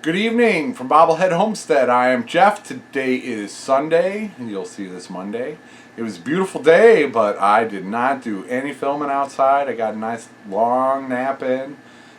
Good evening from Bobblehead Homestead. I am Jeff. Today is Sunday, and you'll see this Monday. It was a beautiful day, but I did not do any filming outside. I got a nice long nap in,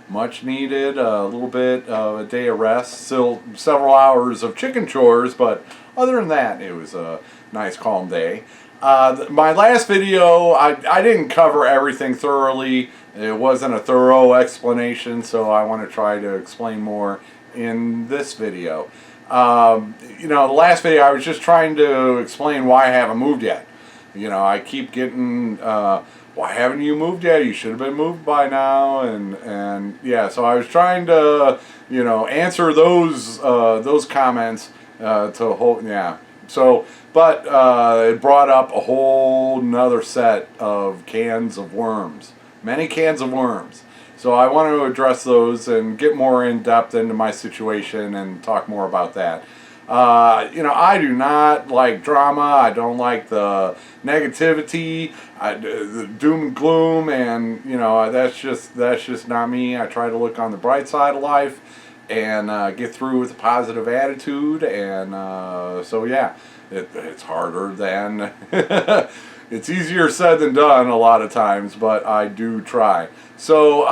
much needed, a little bit of a day of rest, still several hours of chicken chores, but other than that, it was a nice calm day. My last video, I didn't cover everything thoroughly. It wasn't a thorough explanation, so I want to try to explain more in this video. The last video I was just trying to explain why I haven't moved yet. I keep getting, why haven't you moved yet? You should have been moved by now, and yeah, so I was trying to, answer those comments to hold, yeah. So, but it brought up a whole nother set of cans of worms, many cans of worms. So I want to address those and get more in depth into my situation and talk more about that. I do not like drama. I don't like the negativity, the doom and gloom, and that's just not me. I try to look on the bright side of life and get through with a positive attitude. And so yeah, it's harder than it's easier said than done a lot of times, but I do try. So,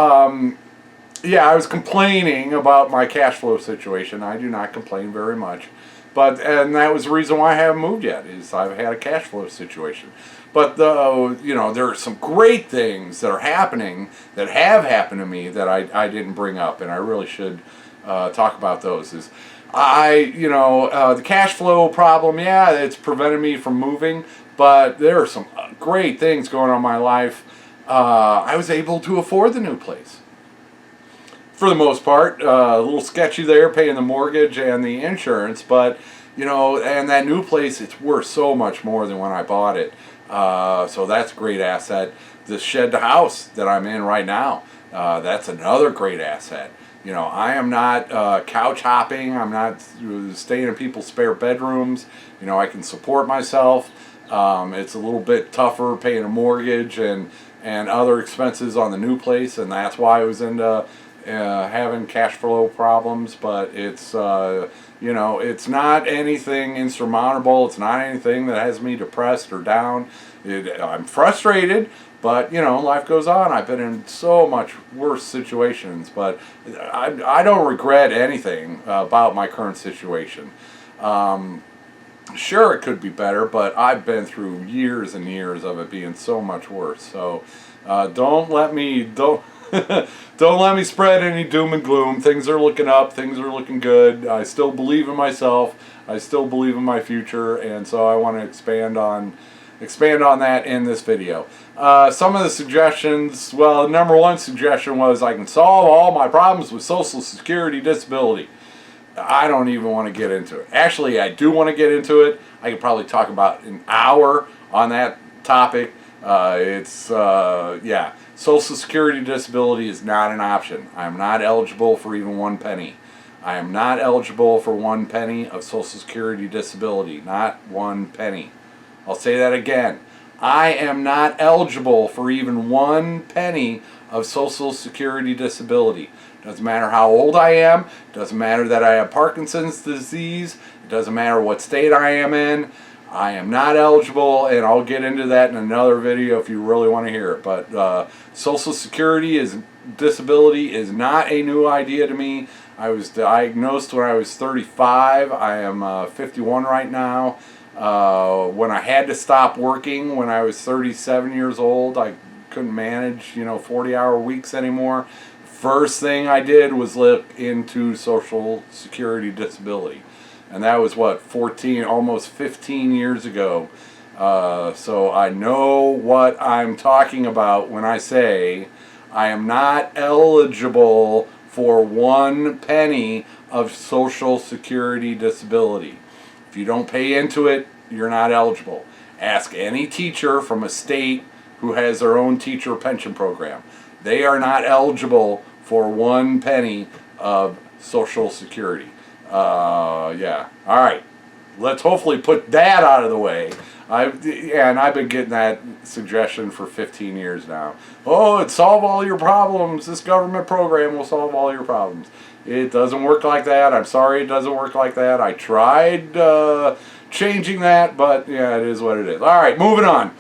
yeah, I was complaining about my cash flow situation. I do not complain very much. And that was the reason why I haven't moved yet, is I've had a cash flow situation. But, there are some great things that are happening, that have happened to me, that I didn't bring up, and I really should talk about those. The cash flow problem, yeah, it's prevented me from moving, but there are some great things going on in my life. I was able to afford the new place. For the most part, a little sketchy there, paying the mortgage and the insurance, but, and that new place, it's worth so much more than when I bought it. So that's a great asset. The shed house that I'm in right now, that's another great asset. I am not couch hopping. I'm not staying in people's spare bedrooms. I can support myself. It's a little bit tougher paying a mortgage and other expenses on the new place, and that's why I was into having cash flow problems. But it's it's not anything insurmountable. It's not anything that has me depressed or down. I'm frustrated, but life goes on. I've been in so much worse situations, but I don't regret anything about my current situation. Sure, it could be better, but I've been through years and years of it being so much worse. So don't let me spread any doom and gloom. Things are looking up. Things are looking good. I still believe in myself. I still believe in my future, and so I want to expand on that in this video. Some of the suggestions. Well, the number one suggestion was I can solve all my problems with Social Security disability. I don't even want to get into it. Actually, I do want to get into it. I could probably talk about an hour on that topic. Social Security disability is not an option. I am not eligible for even 1 penny. I am not eligible for 1 penny of Social Security disability. Not 1 penny. I'll say that again. I am not eligible for even 1 penny of Social Security disability. Doesn't matter how old I am. Doesn't matter that I have Parkinson's disease. It doesn't matter what state I am in. I am not eligible, and I'll get into that in another video if you really want to hear it. But Social Security disability is not a new idea to me. I was diagnosed when I was 35. I am 51 right now. When I had to stop working when I was 37 years old, I couldn't manage 40-hour weeks anymore. First thing I did was look into Social Security disability, and that was what, 14, almost 15 years ago. So I know what I'm talking about when I say I am not eligible for 1 penny of Social Security disability. If you don't pay into it, you're not eligible. Ask any teacher from a state who has their own teacher pension program. They are not eligible for 1 penny of Social Security. Yeah. All right. Let's hopefully put that out of the way. I've been getting that suggestion for 15 years now. Oh, it'll solve all your problems. This government program will solve all your problems. It doesn't work like that. I'm sorry it doesn't work like that. I tried changing that, but yeah, it is what it is. All right, moving on.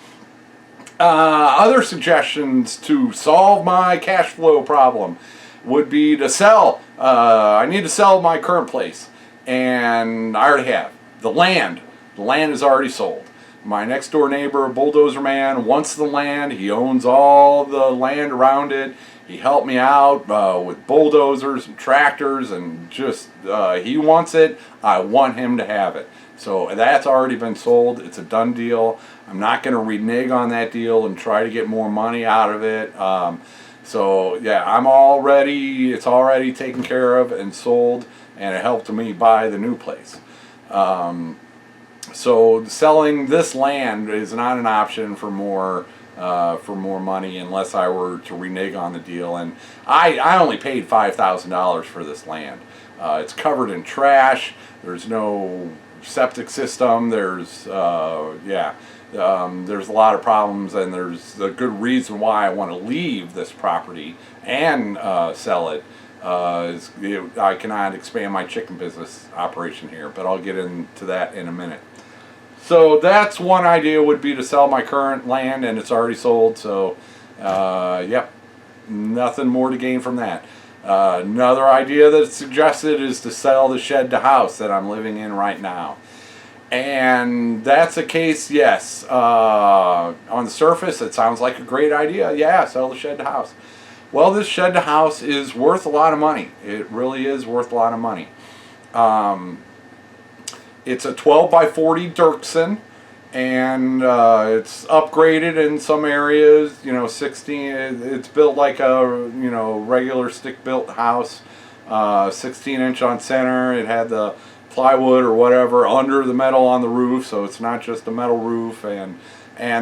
Other suggestions to solve my cash flow problem would be to sell. I need to sell my current place, and I already have. The land is already sold. My next door neighbor, Bulldozer Man, wants the land. He owns all the land around it. He helped me out with bulldozers and tractors, and just he wants it. I want him to have it. So that's already been sold. It's a done deal. I'm not going to renege on that deal and try to get more money out of it. So yeah, it's already taken care of and sold, and it helped me buy the new place. So selling this land is not an option for more money unless I were to renege on the deal. And I only paid $5,000 for this land. It's covered in trash. There's no septic system. There's there's a lot of problems, and there's a good reason why I want to leave this property and sell it. I cannot expand my chicken business operation here, but I'll get into that in a minute. So that's one idea, would be to sell my current land, and it's already sold. So yep, nothing more to gain from that. Another idea that's suggested is to sell the shed to house that I'm living in right now. And that's a case, yes. On the surface, it sounds like a great idea. Yeah, sell the shed to house. Well, this shed to house is worth a lot of money. It really is worth a lot of money. It's a 12 by 40 Dirksen, and it's upgraded in some areas. 16. It's built like a regular stick-built house. 16-inch on center. It had the plywood or whatever under the metal on the roof, so it's not just a metal roof. And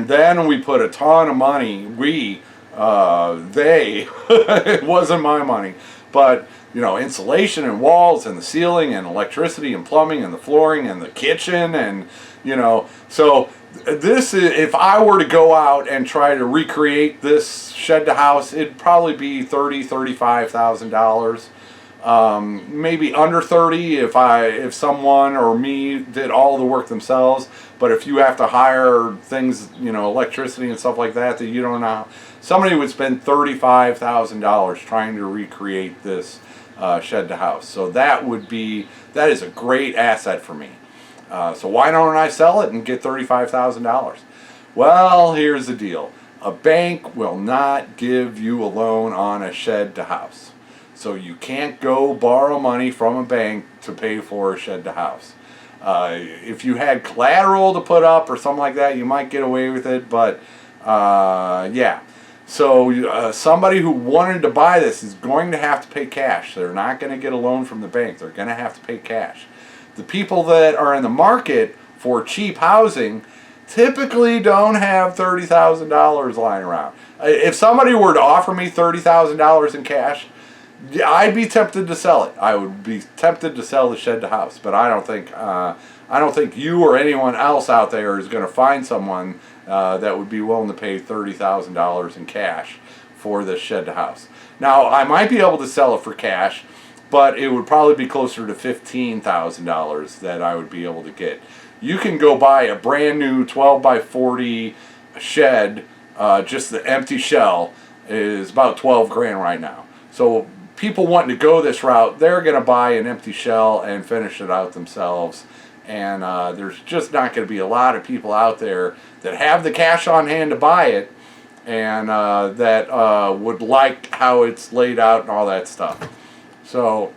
then we put a ton of money. It wasn't my money, but insulation and walls and the ceiling and electricity and plumbing and the flooring and the kitchen, and so this is, if I were to go out and try to recreate this shed to house, it'd probably be $35,000. Maybe under 30 if someone or me did all the work themselves. But if you have to hire things, electricity and stuff like that you don't know, somebody would spend $35,000 trying to recreate this shed to house. So that is a great asset for me. So why don't I sell it and get $35,000? Well, here's the deal. A bank will not give you a loan on a shed to house. So you can't go borrow money from a bank to pay for a shed to house. If you had collateral to put up or something like that, you might get away with it, but yeah. So somebody who wanted to buy this is going to have to pay cash. They're not going to get a loan from the bank. They're going to have to pay cash. The people that are in the market for cheap housing typically don't have $30,000 lying around. If somebody were to offer me $30,000 in cash, I'd be tempted to sell it. I would be tempted to sell the shed to house, but I don't think you or anyone else out there is going to find someone that would be willing to pay $30,000 in cash for this shed to house. Now, I might be able to sell it for cash, but it would probably be closer to $15,000 that I would be able to get. You can go buy a brand new 12 by 40 shed, just the empty shell is about 12 grand right now. So people wanting to go this route, they're going to buy an empty shell and finish it out themselves. And there's just not going to be a lot of people out there that have the cash on hand to buy it, and that would like how it's laid out and all that stuff. So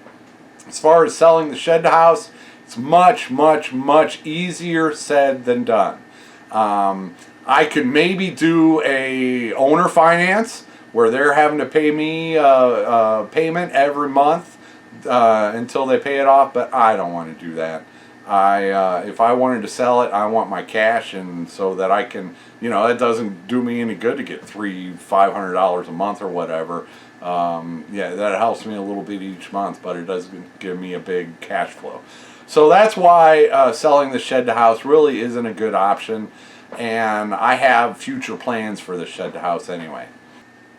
as far as selling the shed house, it's much, much, much easier said than done. I could maybe do a owner finance where they're having to pay me a payment every month until they pay it off, but I don't want to do that. If I wanted to sell it, I want my cash, and so that I can, that doesn't do me any good to get $500 a month or whatever. Yeah, that helps me a little bit each month, but it doesn't give me a big cash flow. So that's why selling the shed to house really isn't a good option, and I have future plans for the shed to house anyway.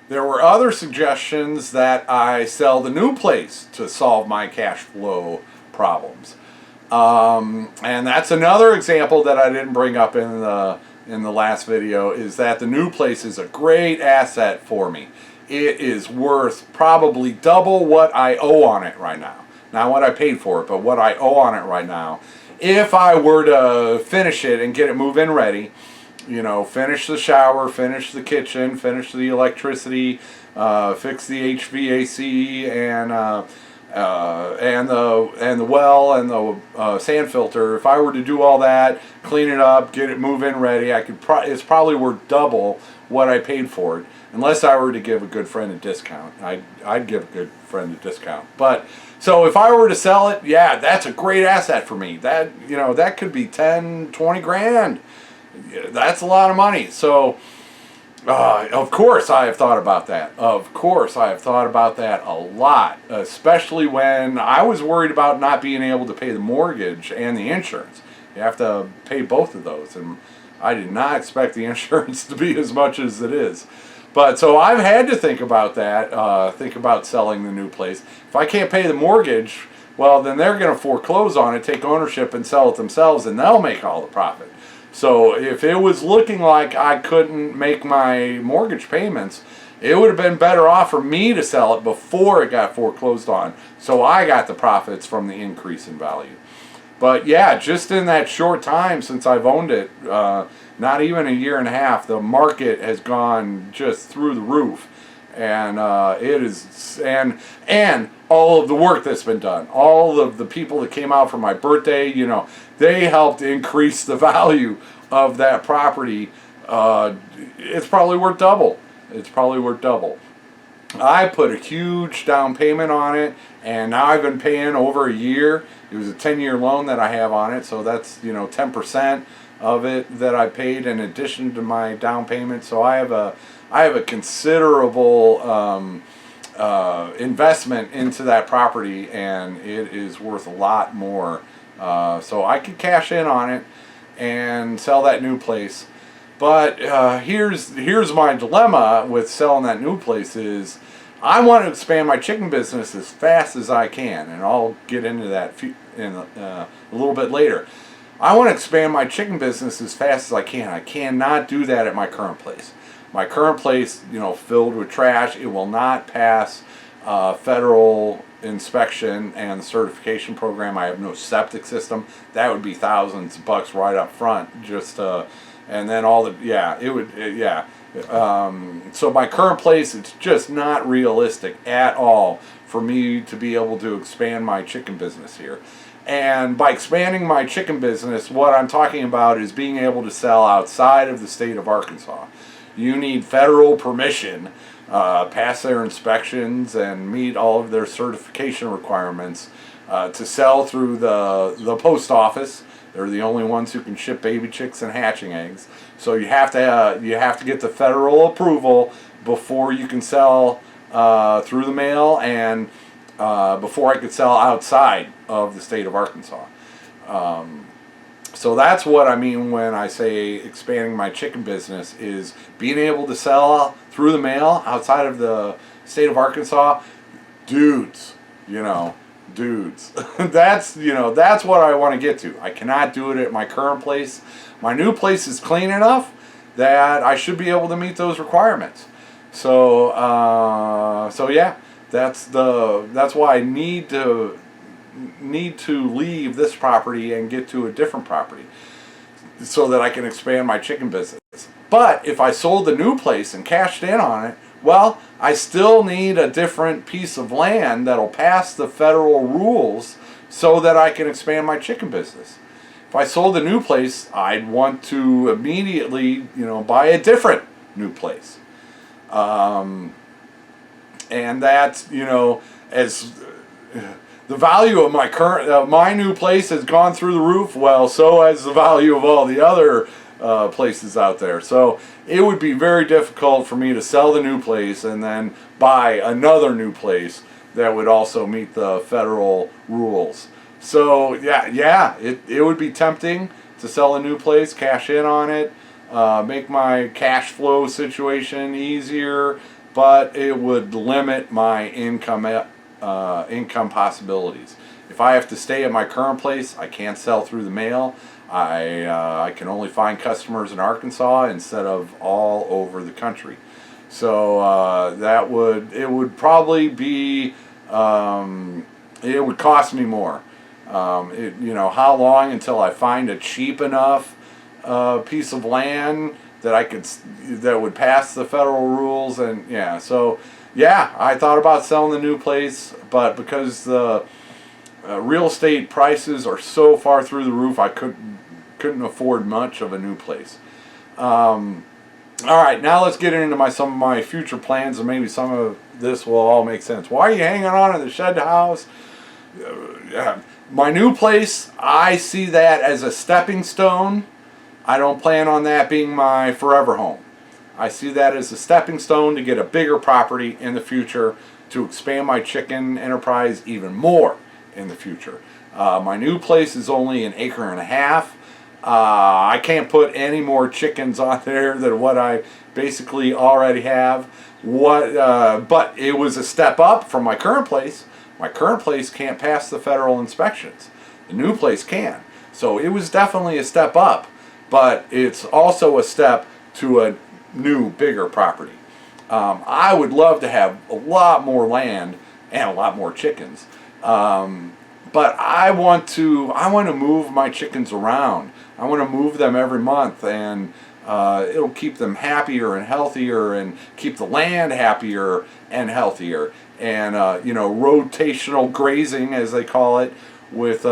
There were other suggestions that I sell the new place to solve my cash flow problems. And that's another example that I didn't bring up in the last video, is that the new place is a great asset for me. It is worth probably double what I owe on it right now. Not what I paid for it, but what I owe on it right now. If I were to finish it and get it move-in ready, you know, finish the shower, finish the kitchen, finish the electricity, fix the HVAC and the well and the sand filter. If I were to do all that, clean it up, get it move-in ready, I could. It's probably worth double what I paid for it, unless I were to give a good friend a discount. I'd give a good friend a discount. But so if I were to sell it, yeah, that's a great asset for me. That, you know, that could be 10, 20 grand. That's a lot of money. So, of course I have thought about that. Of course I have thought about that a lot, especially when I was worried about not being able to pay the mortgage and the insurance. You have to pay both of those, and I did not expect the insurance to be as much as it is. But so I've had to think about that, think about selling the new place. If I can't pay the mortgage, well, then they're going to foreclose on it, take ownership, and sell it themselves, and they'll make all the profit. So if it was looking like I couldn't make my mortgage payments, it would have been better off for me to sell it before it got foreclosed on, so I got the profits from the increase in value. But yeah, just in that short time since I've owned it, not even a year and a half, the market has gone just through the roof. And it is, and all of the work that's been done, all of the people that came out for my birthday, you know, they helped increase the value of that property. It's probably worth double. It's probably worth double. I put a huge down payment on it, and now I've been paying over a year. It was a 10-year loan that I have on it, so that's, you know, 10% of it that I paid in addition to my down payment. So I have a considerable investment into that property, and it is worth a lot more. So I could cash in on it and sell that new place. But here's my dilemma with selling that new place is I want to expand my chicken business as fast as I can, and I'll get into that a little bit later. I want to expand my chicken business as fast as I can. I cannot do that at my current place. My current place, you know, filled with trash. It will not pass federal inspection and certification program. I have no septic system. That would be thousands of bucks right up front. Just and then all the so my current place, it's just not realistic at all for me to be able to expand my chicken business here. And by expanding my chicken business, what I'm talking about is being able to sell outside of the state of Arkansas. You need federal permission, pass their inspections, and meet all of their certification requirements to sell through the post office. They're the only ones who can ship baby chicks and hatching eggs. So you have to get the federal approval before you can sell through the mail, and before I could sell outside of the state of Arkansas. So that's what I mean when I say expanding my chicken business, is being able to sell through the mail outside of the state of Arkansas. Dudes, you know, dudes. That's what I want to get to. I cannot do it at my current place. My new place is clean enough that I should be able to meet those requirements. So yeah, that's why I need to leave this property and get to a different property so that I can expand my chicken business. But if I sold the new place and cashed in on it, well, I still need a different piece of land that'll pass the federal rules so that I can expand my chicken business. If I sold the new place, I'd want to immediately, buy a different new place. And that's, as the value of my new place has gone through the roof, well, so has the value of all the other places out there. So it would be very difficult for me to sell the new place and then buy another new place that would also meet the federal rules. So yeah, it would be tempting to sell a new place, cash in on it, make my cash flow situation easier, but it would limit my income possibilities. If I have to stay at my current place, I can't sell through the mail. I can only find customers in Arkansas instead of all over the country. So it would probably be, it would cost me more. How long until I find a cheap enough piece of land that would pass the federal rules? And I thought about selling the new place, but because the real estate prices are so far through the roof, I couldn't afford much of a new place. All right, now let's get into some of my future plans, and maybe some of this will all make sense. Why are you hanging on to the shed house? My new place, I see that as a stepping stone. I don't plan on that being my forever home. I see that as a stepping stone to get a bigger property in the future, to expand my chicken enterprise even more in the future. My new place is only 1.5 acres. I can't put any more chickens on there than what I basically already have. But it was a step up from my current place. My current place can't pass the federal inspections. The new place can. So it was definitely a step up, but it's also a step to a new, bigger property. I would love to have a lot more land and a lot more chickens. But I want to move my chickens around. I want to move them every month, and it'll keep them happier and healthier, and keep the land happier and healthier. And rotational grazing, as they call it, with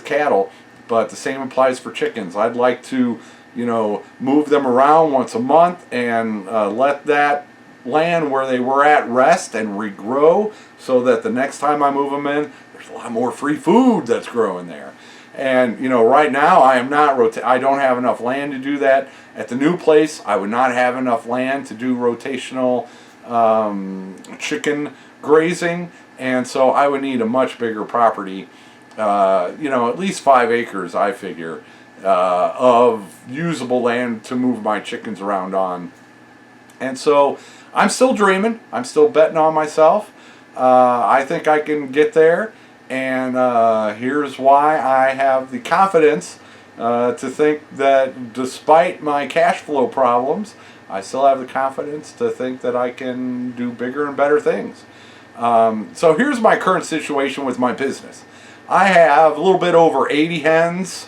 cattle. But the same applies for chickens. I'd like to move them around once a month and let that land where they were at rest and regrow, so that the next time I move them in, there's a lot more free food that's growing there. And right now I am not I don't have enough land to do that. At the new place, I would not have enough land to do rotational chicken grazing, and so I would need a much bigger property. At least 5 acres, I figure, of usable land to move my chickens around on. And so I'm still dreaming. I'm still betting on myself. I think I can get there. And here's why I have the confidence to think that despite my cash flow problems, I still have the confidence to think that I can do bigger and better things. So here's my current situation with my business. I have a little bit over 80 hens,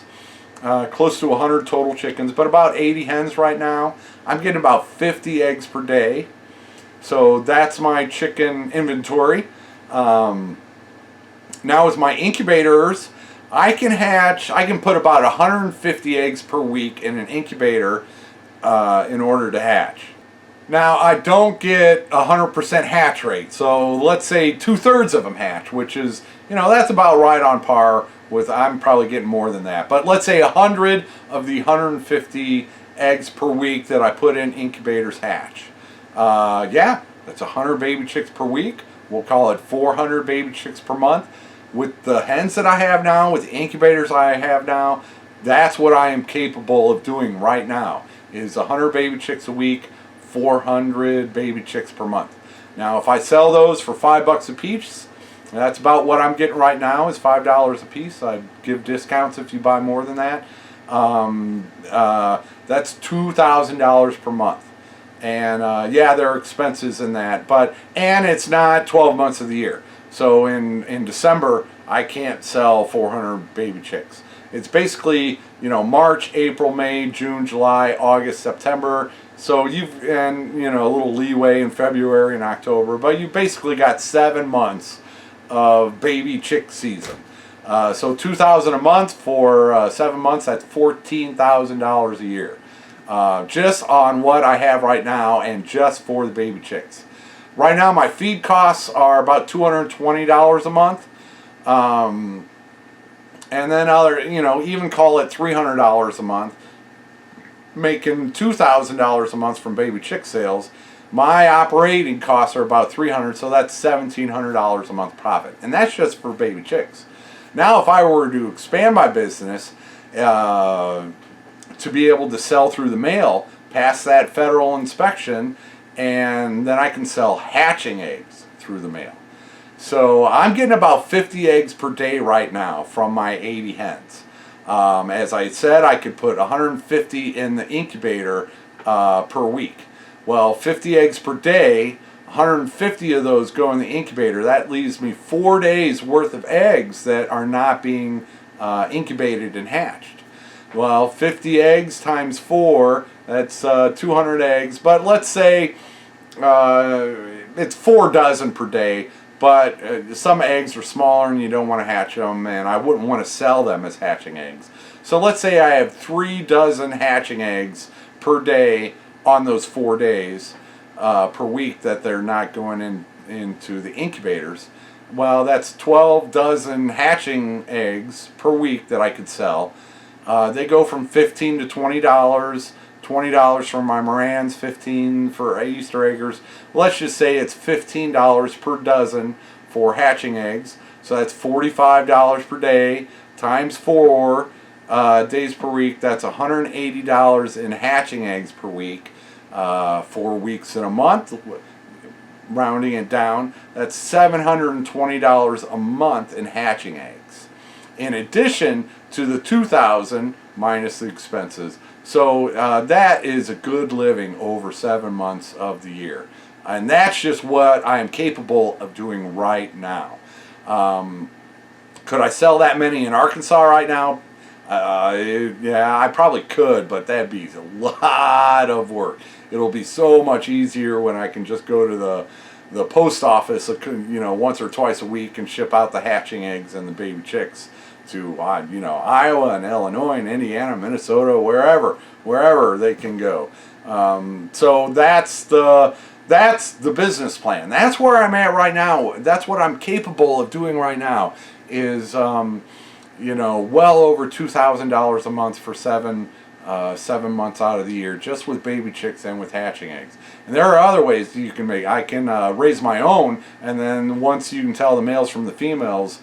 close to 100 total chickens, but about 80 hens right now. I'm getting about 50 eggs per day. So that's my chicken inventory. Now with my incubators, I can put about 150 eggs per week in an incubator in order to hatch. Now I don't get 100% hatch rate, so let's say 2/3 of them hatch, which is, that's about right on par with, I'm probably getting more than that. But let's say 100 of the 150 eggs per week that I put in incubators hatch. That's 100 baby chicks per week. We'll call it 400 baby chicks per month. With the hens that I have now, with the incubators I have now, that's what I am capable of doing right now, is 100 baby chicks a week, 400 baby chicks per month. Now if I sell those for $5 a piece, that's about what I'm getting right now, is $5 a piece. I give discounts if you buy more than that. That's $2,000 per month. And there are expenses in that, and it's not 12 months of the year. So in December, I can't sell 400 baby chicks. It's basically, March, April, May, June, July, August, September. So a little leeway in February and October, but you basically got 7 months of baby chick season. So $2,000 a month for 7 months, that's $14,000 a year. Just on what I have right now, and just for the baby chicks. Right now my feed costs are about $220 a month. And then even call it $300 a month, making $2,000 a month from baby chick sales. My operating costs are about $300, so that's $1,700 a month profit. And that's just for baby chicks. Now if I were to expand my business to be able to sell through the mail, pass that federal inspection, and then I can sell hatching eggs through the mail. So I'm getting about 50 eggs per day right now from my 80 hens. As I said, I could put 150 in the incubator per week. Well, 50 eggs per day, 150 of those go in the incubator. That leaves me 4 days worth of eggs that are not being incubated and hatched. Well, 50 eggs times 4, that's 200 eggs. But let's say it's 4 dozen per day. But some eggs are smaller and you don't want to hatch them, and I wouldn't want to sell them as hatching eggs. So let's say I have 3 dozen hatching eggs per day on those 4 days per week that they're not going into the incubators. Well, that's 12 dozen hatching eggs per week that I could sell. They go from $15 to $20. $20 for my Morans, $15 for Easter eggers. Let's just say it's $15 per dozen for hatching eggs. So that's $45 per day times 4 days per week. That's $180 in hatching eggs per week. 4 weeks in a month, rounding it down, that's $720 a month in hatching eggs. In addition to the $2,000 minus the expenses. So that is a good living over 7 months of the year. And that's just what I am capable of doing right now. Could I sell that many in Arkansas right now? Yeah, I probably could, but that'd be a lot of work. It'll be so much easier when I can just go to the post office, once or twice a week and ship out the hatching eggs and the baby chicks to Iowa and Illinois and Indiana, Minnesota, wherever they can go. So that's the business plan. That's where I'm at right now. That's what I'm capable of doing right now. Is well over $2,000 a month for 7 months out of the year, just with baby chicks and with hatching eggs. And there are other ways you can make. I can raise my own, and then once you can tell the males from the females,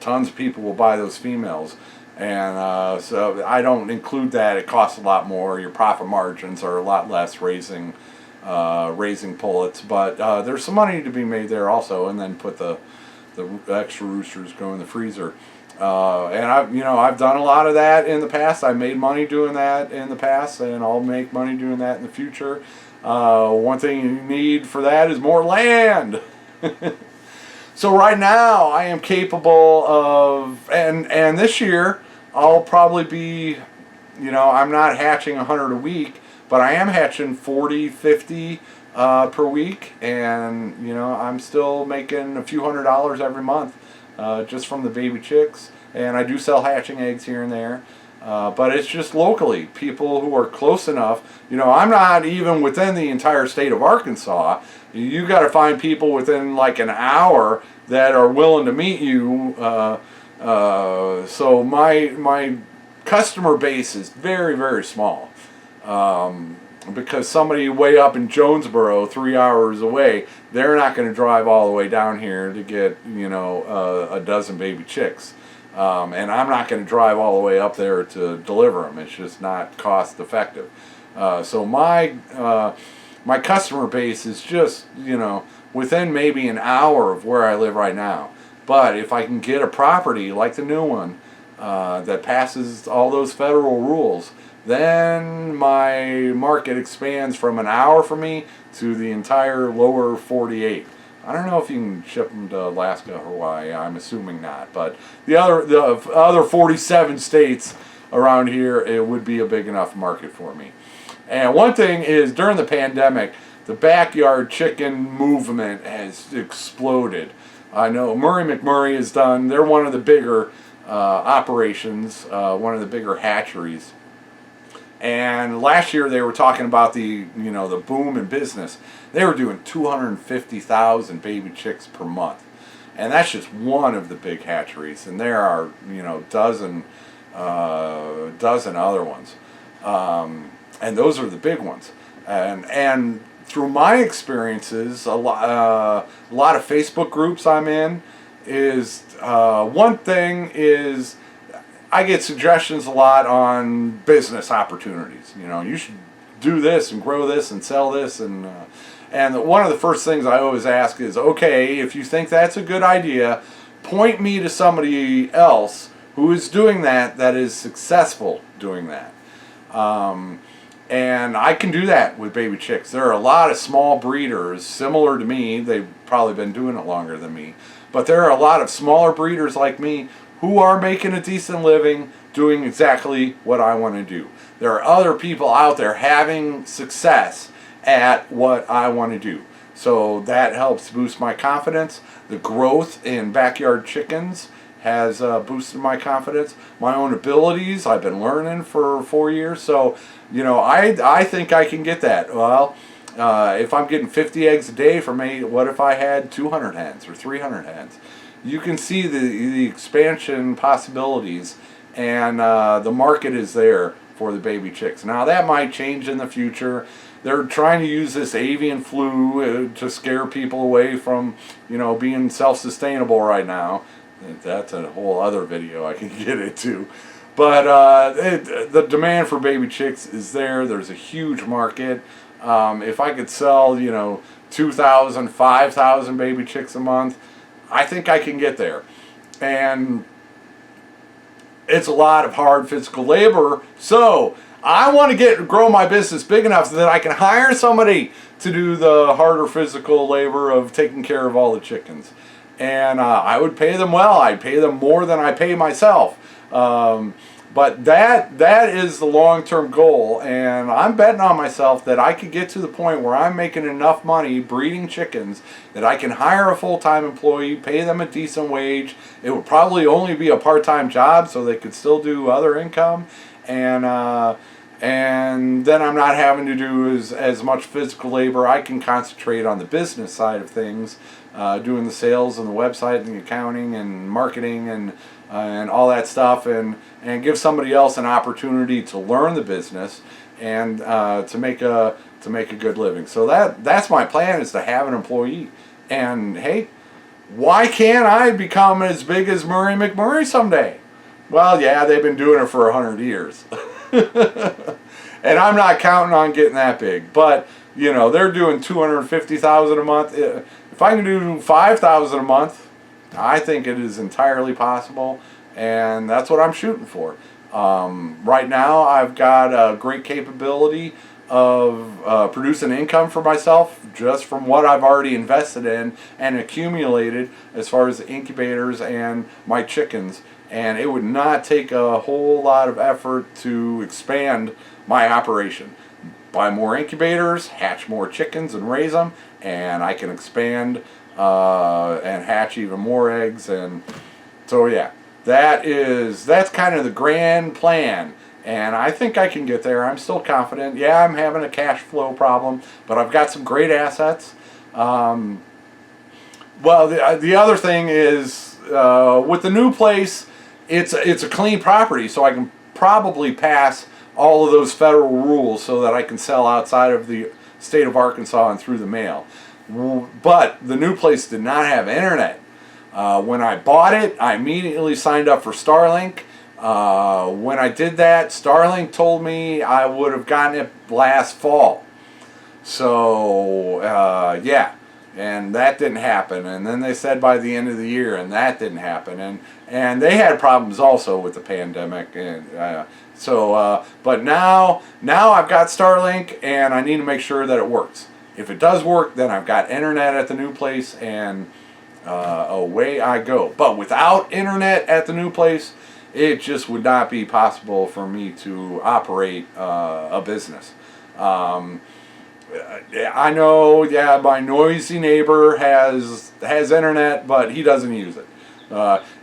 tons of people will buy those females. And so I don't include that. It costs a lot more. Your profit margins are a lot less raising pullets, but there's some money to be made there also. And then put the extra roosters go in the freezer. And I've done a lot of that in the past. I made money doing that in the past, and I'll make money doing that in the future. One thing you need for that is more land. So right now I am capable of, and this year I'll probably be, I'm not hatching 100 a week, but I am hatching 40, 50 per week, and I'm still making a few $100s every month just from the baby chicks. And I do sell hatching eggs here and there, but it's just locally, people who are close enough. I'm not even within the entire state of Arkansas. You got to find people within like an hour that are willing to meet you. So my customer base is very, very small. Because somebody way up in Jonesboro, 3 hours away, they're not going to drive all the way down here to get a dozen baby chicks, and I'm not going to drive all the way up there to deliver them. It's just not cost effective. So my customer base is just within maybe an hour of where I live right now. But if I can get a property like the new one that passes all those federal rules, then my market expands from an hour from me to the entire lower 48. I don't know if you can ship them to Alaska or Hawaii. I'm assuming not. But the other 47 states around here, it would be a big enough market for me. And one thing is, during the pandemic, the backyard chicken movement has exploded. I know Murray McMurray has done, they're one of the bigger operations, one of the bigger hatcheries. And last year they were talking about the boom in business. They were doing 250,000 baby chicks per month, and that's just one of the big hatcheries. And there are dozen other ones, and those are the big ones. And through my experiences, a lot of Facebook groups I'm in is one thing is, I get suggestions a lot on business opportunities. You should do this and grow this and sell this, and And one of the first things I always ask is, okay, if you think that's a good idea, point me to somebody else who is doing that is successful doing that. And I can do that with baby chicks. There are a lot of small breeders similar to me. They've probably been doing it longer than me. But there are a lot of smaller breeders like me who are making a decent living doing exactly what I want to do. There are other people out there having success at what I want to do. So that helps boost my confidence. The growth in backyard chickens has boosted my confidence. My own abilities, I've been learning for 4 years. So, you know, I think I can get that. Well, if I'm getting 50 eggs a day from me, what if I had 200 hens or 300 hens? You can see the expansion possibilities, and the market is there for the baby chicks. Now that might change in the future. They're trying to use this avian flu to scare people away from, you know, being self-sustainable right now. That's a whole other video I can get into. But the demand for baby chicks is there. There's a huge market. If I could sell, you know, 2,000, 5,000 baby chicks a month, I think I can get there. And it's a lot of hard physical labor. So I want to grow my business big enough so that I can hire somebody to do the harder physical labor of taking care of all the chickens. And I would pay them well. I'd pay them more than I pay myself. But that is the long-term goal, and I'm betting on myself that I could get to the point where I'm making enough money breeding chickens that I can hire a full-time employee, pay them a decent wage. It would probably only be a part-time job, so they could still do other income, and then I'm not having to do as much physical labor. I can concentrate on the business side of things, doing the sales and the website and the accounting and marketing and all that stuff, and give somebody else an opportunity to learn the business and to make a good living. So that's my plan, is to have an employee. And hey, why can't I become as big as Murray McMurray someday? Well, yeah, they've been doing it for 100 years. And I'm not counting on getting that big, but you know, they're doing 250,000 a month. If I can do 5,000 a month, I think it is entirely possible, and that's what I'm shooting for. Right now, I've got a great capability of producing income for myself just from what I've already invested in and accumulated as far as the incubators and my chickens. And it would not take a whole lot of effort to expand my operation. Buy more incubators, hatch more chickens and raise them, and I can expand and hatch even more eggs. And so yeah, that's kind of the grand plan, and I think I can get there. I'm still confident. Yeah, I'm having a cash flow problem, but I've got some great assets. Well, the other thing is with the new place, it's a clean property, so I can probably pass all of those federal rules so that I can sell outside of the state of Arkansas and through the mail. But the new place did not have internet. When I bought it, I immediately signed up for Starlink. When I did that, Starlink told me I would have gotten it last fall. So, yeah, and that didn't happen. And then they said by the end of the year, and that didn't happen. And they had problems also with the pandemic. And but now I've got Starlink, and I need to make sure that it works. If it does work, then I've got internet at the new place, and away I go. But without internet at the new place, it just would not be possible for me to operate a business. I know, yeah, my noisy neighbor has internet, but he doesn't use it.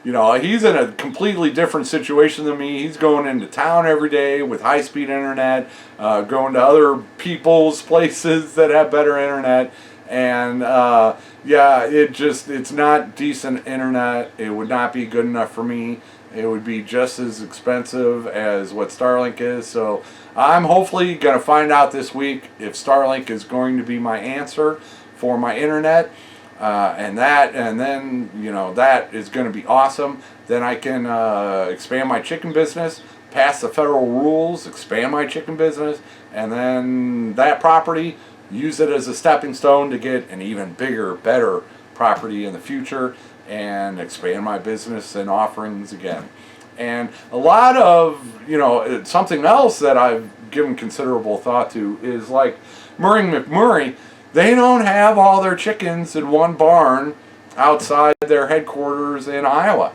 You know, he's in a completely different situation than me. He's going into town every day with high-speed internet, going to other people's places that have better internet, and yeah, it's not decent internet. It would not be good enough for me. It would be just as expensive as what Starlink is. So I'm hopefully going to find out this week if Starlink is going to be my answer for my internet. And then, you know, that is going to be awesome. Then I can expand my chicken business, pass the federal rules, expand my chicken business, and then that property use it as a stepping stone to get an even bigger, better property in the future and expand my business and offerings again. And a lot of, something else that I've given considerable thought to is like Murray McMurray. They don't have all their chickens in one barn outside their headquarters in Iowa.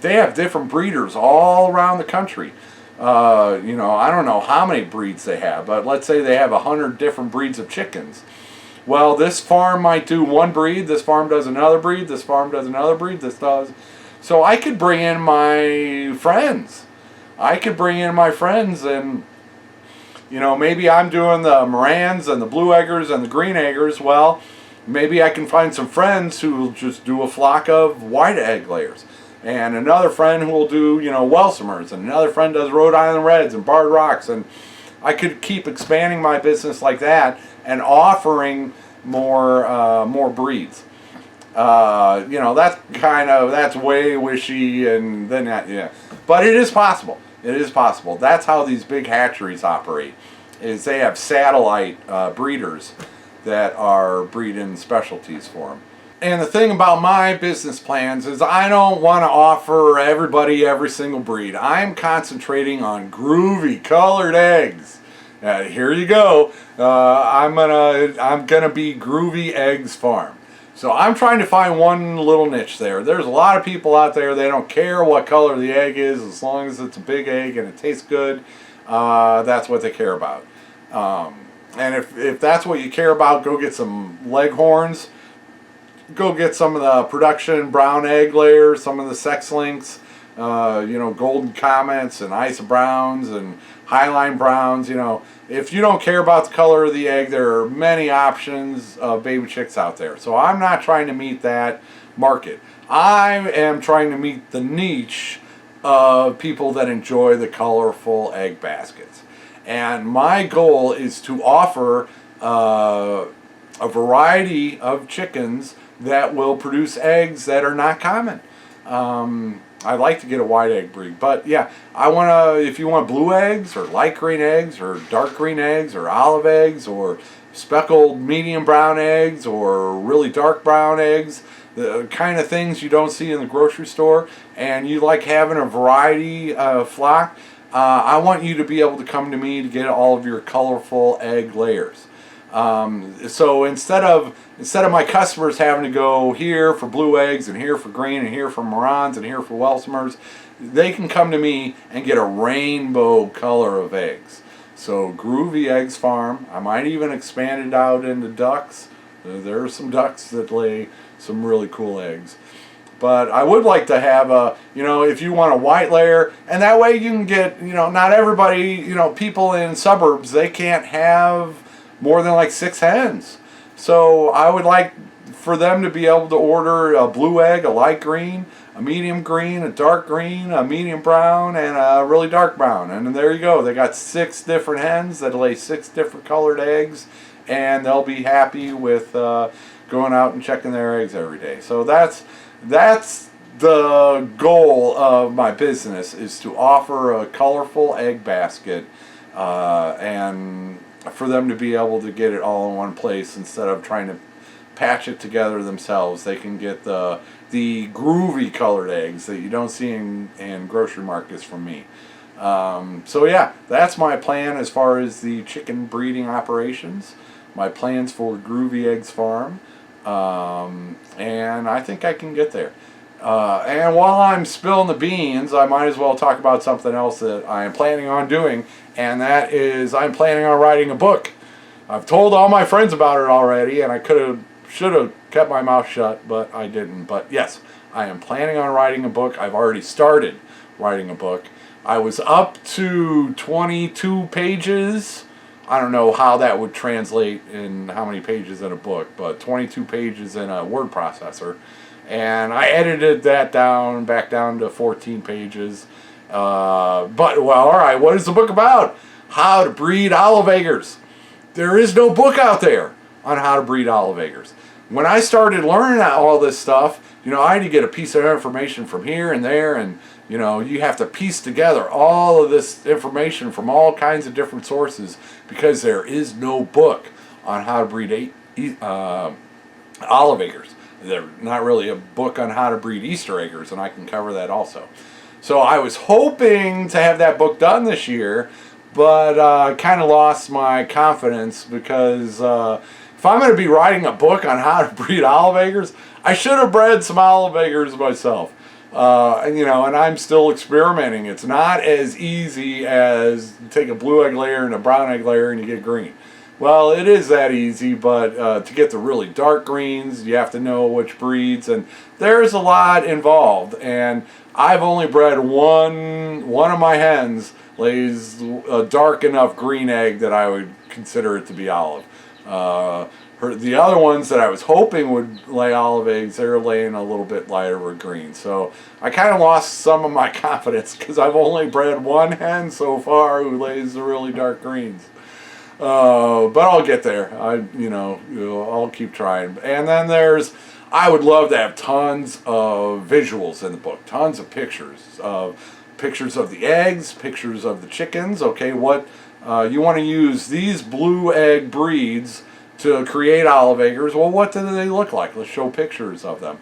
They have different breeders all around the country. I don't know how many breeds they have, but let's say they have 100 different breeds of chickens. Well, this farm might do one breed, this farm does another breed, this farm does another breed, this does. So I could bring in my friends. And, maybe I'm doing the Morans and the Blue Eggers and the Green Eggers. Well, maybe I can find some friends who will just do a flock of white egg layers. And another friend who will do, Welsumers. And another friend does Rhode Island Reds and Barred Rocks. And I could keep expanding my business like that and offering more breeds. That's way wishy, and then yeah. But it is possible. It is possible. That's how these big hatcheries operate. Is they have satellite breeders that are breeding specialties for them. And the thing about my business plans is I don't want to offer everybody every single breed. I'm concentrating on groovy colored eggs. Here you go. I'm gonna be Groovy Eggs Farm. So I'm trying to find one little niche there. There's a lot of people out there, they don't care what color the egg is as long as it's a big egg and it tastes good. That's what they care about. And if that's what you care about, go get some Leghorns. Go get some of the production brown egg layers, some of the sex links, Golden Comets and Ice Browns and Highline Browns. If you don't care about the color of the egg, there are many options of baby chicks out there. So I'm not trying to meet that market. I am trying to meet the niche of people that enjoy the colorful egg baskets. And my goal is to offer a variety of chickens that will produce eggs that are not common. I'd like to get a white egg breed, but yeah, if you want blue eggs or light green eggs or dark green eggs or olive eggs or speckled medium brown eggs or really dark brown eggs, the kind of things you don't see in the grocery store, and you like having a variety flock, I want you to be able to come to me to get all of your colorful egg layers. So instead of my customers having to go here for blue eggs and here for green and here for Morans and here for Welsumers, they can come to me and get a rainbow color of eggs. So Groovy Eggs Farm. I might even expand it out into ducks. There are some ducks that lay some really cool eggs. But I would like to have if you want a white layer, and that way you can get, not everybody, people in suburbs, they can't have more than like 6 hens. So I would like for them to be able to order a blue egg, a light green, a medium green, a dark green, a medium brown, and a really dark brown. And there you go. They got 6 different hens that lay 6 different colored eggs, and they'll be happy with going out and checking their eggs every day. So that's the goal of my business, is to offer a colorful egg basket and for them to be able to get it all in one place instead of trying to patch it together themselves. They can get the groovy colored eggs that you don't see in grocery markets from me. So yeah, that's my plan as far as the chicken breeding operations. My plans for Groovy Eggs Farm. And I think I can get there. And while I'm spilling the beans, I might as well talk about something else that I am planning on doing, and that is I'm planning on writing a book. I've told all my friends about it already, and I should have kept my mouth shut, but I didn't. But yes, I am planning on writing a book. I've already started writing a book. I was up to 22 pages. I don't know how that would translate in how many pages in a book, but 22 pages in a word processor. And I edited that back down to 14 pages. All right, what is the book about? How to breed olive eggers. There is no book out there on how to breed olive eggers. When I started learning all this stuff, I had to get a piece of information from here and there, and you have to piece together all of this information from all kinds of different sources because there is no book on how to breed olive eggers. They're not really a book on how to breed Easter eggers, and I can cover that also. So I was hoping to have that book done this year, but I kind of lost my confidence because if I'm going to be writing a book on how to breed olive eggers, I should have bred some olive eggers myself. And I'm still experimenting. It's not as easy as take a blue egg layer and a brown egg layer and you get green. Well, it is that easy, but to get the really dark greens, you have to know which breeds, and there's a lot involved. And I've only bred one of my hens lays a dark enough green egg that I would consider it to be olive. The other ones that I was hoping would lay olive eggs, they're laying a little bit lighter of green. So I kind of lost some of my confidence because I've only bred one hen so far who lays the really dark greens. But I'll get there. I'll keep trying. And then I would love to have tons of visuals in the book, tons of pictures of the eggs, pictures of the chickens. Okay, what you want to use these blue egg breeds to create olive eggers. Well, what do they look like? Let's show pictures of them.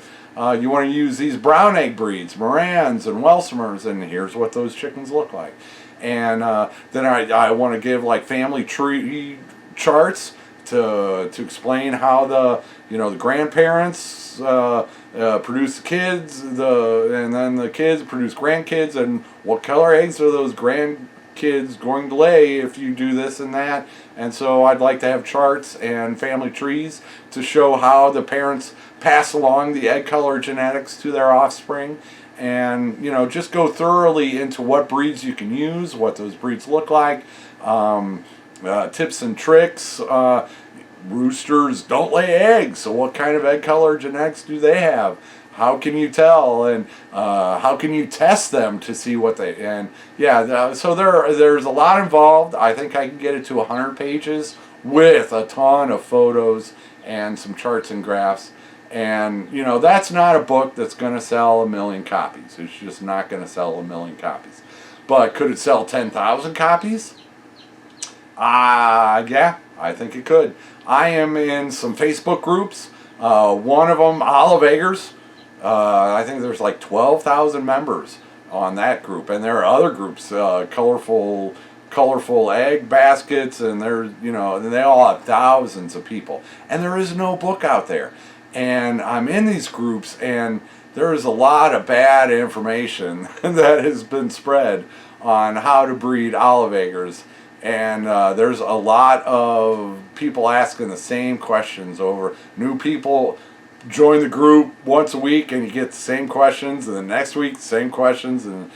You want to use these brown egg breeds, Morans and Welsumers, and here's what those chickens look like. And then I want to give like family tree charts to explain how the grandparents produce the kids, and then the kids produce grandkids, and what color eggs are those grandkids going to lay if you do this and that. And so I'd like to have charts and family trees to show how the parents pass along the egg color genetics to their offspring. And just go thoroughly into what breeds you can use, what those breeds look like, tips and tricks. Roosters don't lay eggs, so what kind of egg color genetics do they have? How can you tell, and how can you test them to see what they, and so there's a lot involved. I think I can get it to 100 pages with a ton of photos and some charts and graphs. And that's not a book that's going to sell 1 million copies. It's just not going to sell 1 million copies. But could it sell 10,000 copies? Yeah, I think it could. I am in some Facebook groups. One of them, Olive Eggers. I think there's like 12,000 members on that group, and there are other groups, colorful egg baskets, and and they all have thousands of people. And there is no book out there. And I'm in these groups, and there is a lot of bad information that has been spread on how to breed olive eggers. And there's a lot of people asking the same questions over. New people join the group once a week, and you get the same questions, and the next week the same questions. And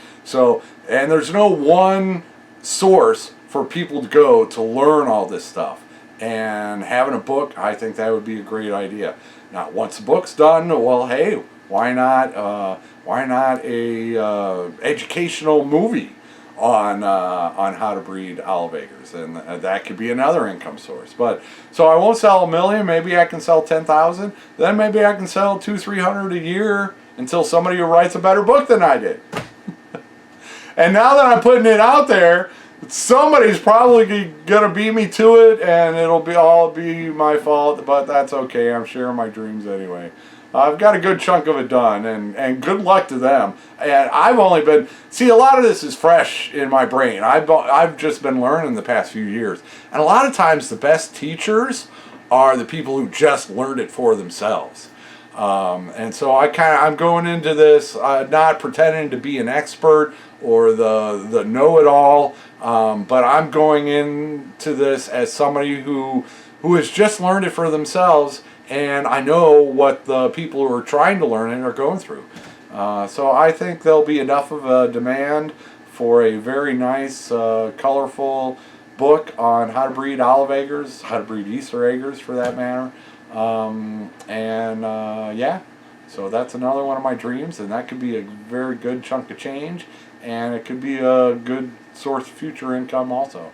there's no one source for people to go to learn all this stuff. And having a book, I think that would be a great idea. Now, once the book's done, well, hey, why not a educational movie on how to breed olive eggers, and that could be another income source. But so I won't sell 1 million. Maybe I can sell 10,000. Then maybe I can sell 200-300 a year until somebody writes a better book than I did. And now that I'm putting it out there, somebody's probably gonna beat me to it, and it'll all be my fault, but that's okay. I'm sharing my dreams anyway. I've got a good chunk of it done, and good luck to them. And I've only been, a lot of this is fresh in my brain. I've just been learning the past few years, and a lot of times the best teachers are the people who just learned it for themselves. And so I'm going into this not pretending to be an expert or the know-it-all, but I'm going into this as somebody who has just learned it for themselves, and I know what the people who are trying to learn it are going through. So I think there'll be enough of a demand for a very nice, colorful book on how to breed olive eggers, how to breed Easter eggers for that matter. So that's another one of my dreams, and that could be a very good chunk of change, and it could be a good source of future income also.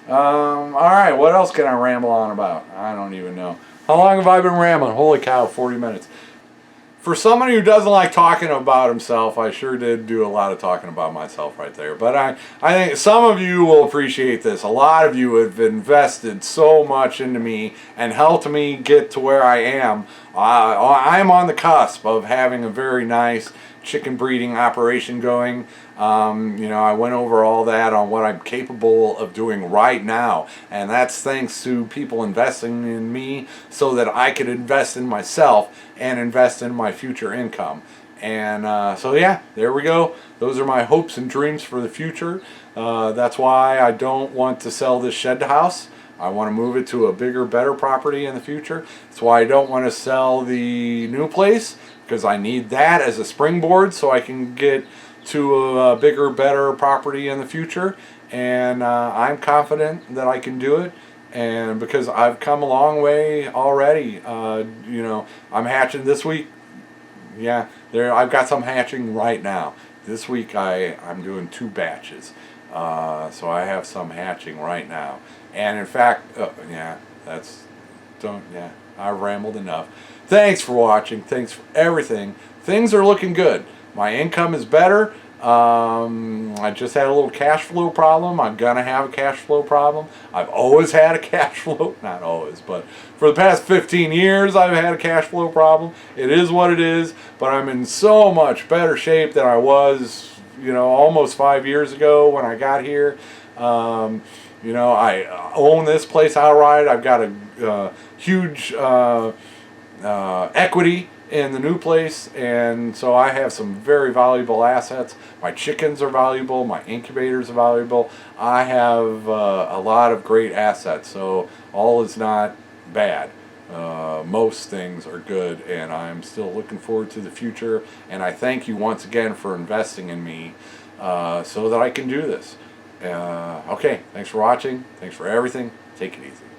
Alright, what else can I ramble on about? I don't even know. How long have I been rambling? Holy cow, 40 minutes. For somebody who doesn't like talking about himself, I sure did do a lot of talking about myself right there. But I think some of you will appreciate this. A lot of you have invested so much into me and helped me get to where I am. I'm on the cusp of having a very nice chicken breeding operation going. I went over all that on what I'm capable of doing right now, and that's thanks to people investing in me so that I could invest in myself and invest in my future income. And so yeah, there we go. Those are my hopes and dreams for the future. That's why I don't want to sell this shed house. I want to move it to a bigger, better property in the future. That's why I don't want to sell the new place, because I need that as a springboard so I can get to a bigger, better property in the future. And I'm confident that I can do it. And because I've come a long way already, I'm hatching this week. Yeah, I've got some hatching right now. This week I'm doing 2 batches. So I have some hatching right now. And in fact, I've rambled enough. Thanks for watching. Thanks for everything. Things are looking good. My income is better. I just had a little cash flow problem. I'm gonna have a cash flow problem. I've always had a cash flow, not always, but for the past 15 years I've had a cash flow problem. It is what it is, but I'm in so much better shape than I was, almost 5 years ago when I got here. I own this place outright. I've got a huge equity in the new place, and so I have some very valuable assets. My chickens are valuable, my incubators are valuable. I have a lot of great assets, so all is not bad. Most things are good, and I'm still looking forward to the future, and I thank you once again for investing in me so that I can do this. Okay, thanks for watching. Thanks for everything. Take it easy.